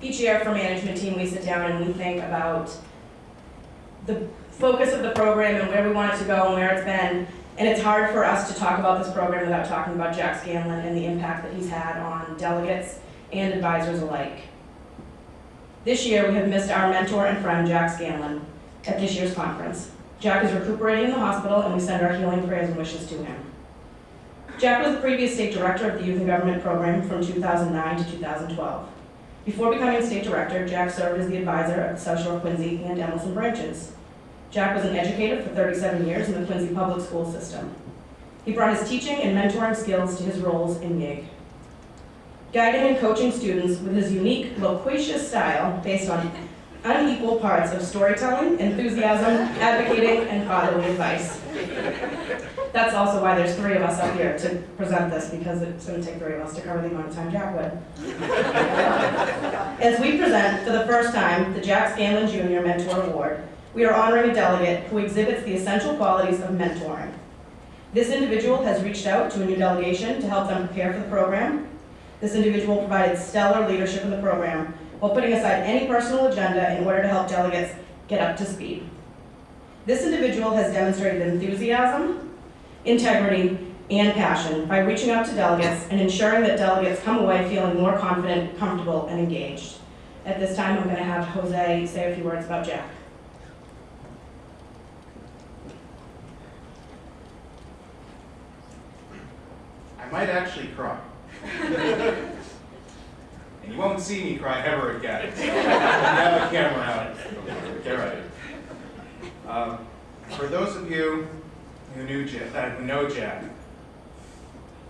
Each year for management team, we sit down and we think about the focus of the program and where we want it to go and where it's been. And it's hard for us to talk about this program without talking about Jack Scanlan and the impact that he's had on delegates and advisors alike. This year, we have missed our mentor and friend, Jack Scanlan, at this year's conference. Jack is recuperating in the hospital, and we send our healing prayers and wishes to him. Jack was the previous state director of the Youth and Government Program from 2009 to 2012. Before becoming state director, Jack served as the advisor of the South Shore Quincy and Emerson branches. Jack was an educator for 37 years in the Quincy public school system. He brought his teaching and mentoring skills to his roles in GIG, guiding and coaching students with his unique, loquacious style based on unequal parts of storytelling, enthusiasm, advocating, and fatherly advice. That's also why there's three of us up here to present this, because it's going to take three of us to cover the amount of time Jack would. As we present for the first time the Jack Scanlan Jr. Mentor Award, we are honoring a delegate who exhibits the essential qualities of mentoring. This individual has reached out to a new delegation to help them prepare for the program. This individual provided stellar leadership in the program while putting aside any personal agenda in order to help delegates get up to speed. This individual has demonstrated enthusiasm, integrity, and passion by reaching out to delegates and ensuring that delegates come away feeling more confident, comfortable, and engaged. At this time, I'm going to have Jose say a few words about Jack. I might actually cry. And you won't see me cry ever again. So I have a camera out. Get ready. For those of you who know Jack,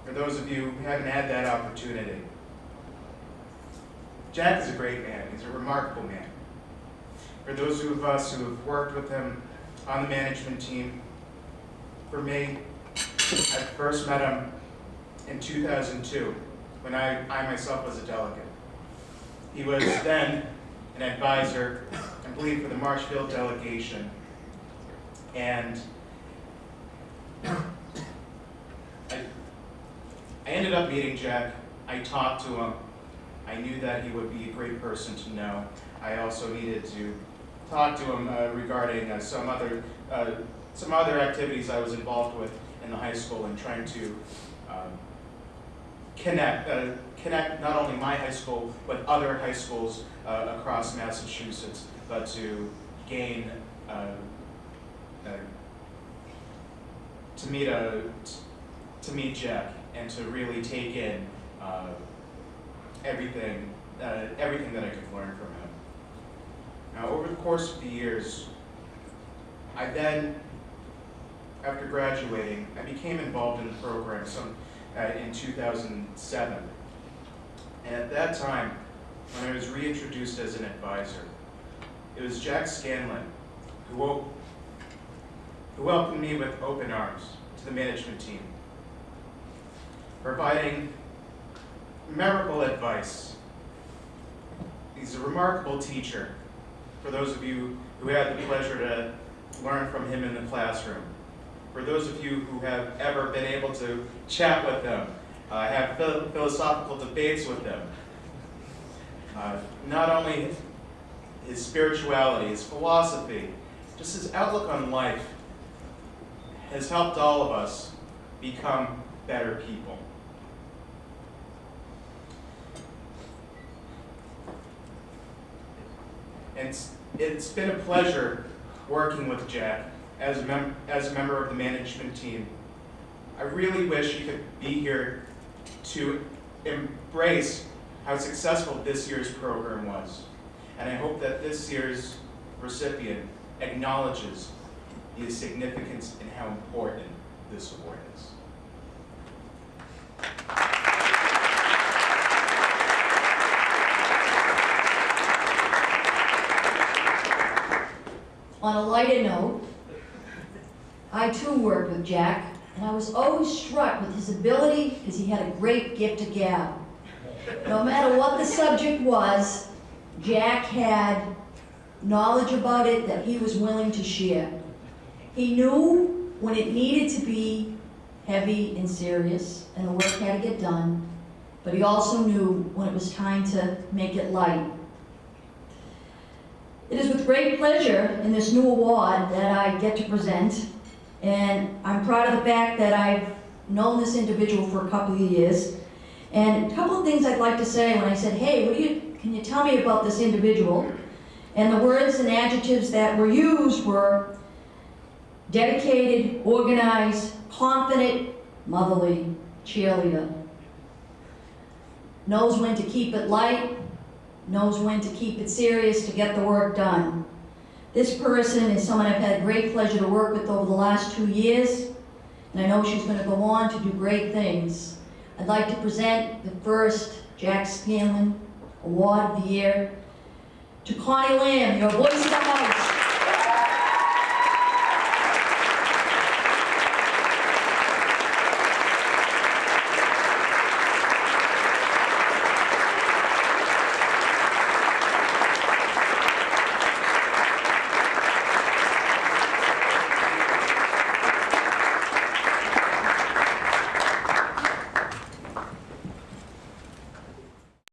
for those of you who haven't had that opportunity, Jack is a great man. He's a remarkable man. For those of us who have worked with him on the management team, for me, I first met him in 2002 when I myself was a delegate. He was then an advisor, I believe, for the Marshfield delegation. And I ended up meeting Jack. I talked to him. I knew that he would be a great person to know. I also needed to talk to him regarding some other activities I was involved with in the high school and trying to connect not only my high school, but other high schools across Massachusetts, but to gain, to meet Jack and to really take in everything that I could learn from him. Now, over the course of the years, I then, after graduating, I became involved in the program in 2007. And at that time, when I was reintroduced as an advisor, it was Jack Scanlan who welcomed me with open arms to the management team, providing memorable advice. He's a remarkable teacher, for those of you who had the pleasure to learn from him in the classroom. For those of you who have ever been able to chat with them, have philosophical debates with them, not only his spirituality, his philosophy, just his outlook on life has helped all of us become better people. And it's been a pleasure working with Jack as a member of the management team. I really wish he could be here to embrace how successful this year's program was. And I hope that this year's recipient acknowledges the significance and how important this award is. On a lighter note, I too worked with Jack, and I was always struck with his ability, because he had a great gift to gab. No matter what the subject was, Jack had knowledge about it that he was willing to share. He knew when it needed to be heavy and serious, and the work had to get done, but he also knew when it was time to make it light. It is with great pleasure in this new award that I get to present, and I'm proud of the fact that I've known this individual for a couple of years. And a couple of things I'd like to say when I said, hey, can you tell me about this individual? And the words and adjectives that were used were dedicated, organized, confident, motherly, cheerleader. Knows when to keep it light, knows when to keep it serious to get the work done. This person is someone I've had great pleasure to work with over the last 2 years, and I know she's going to go on to do great things. I'd like to present the first Jack Scanlan Award of the Year to Connie Lamb, your voice of the house.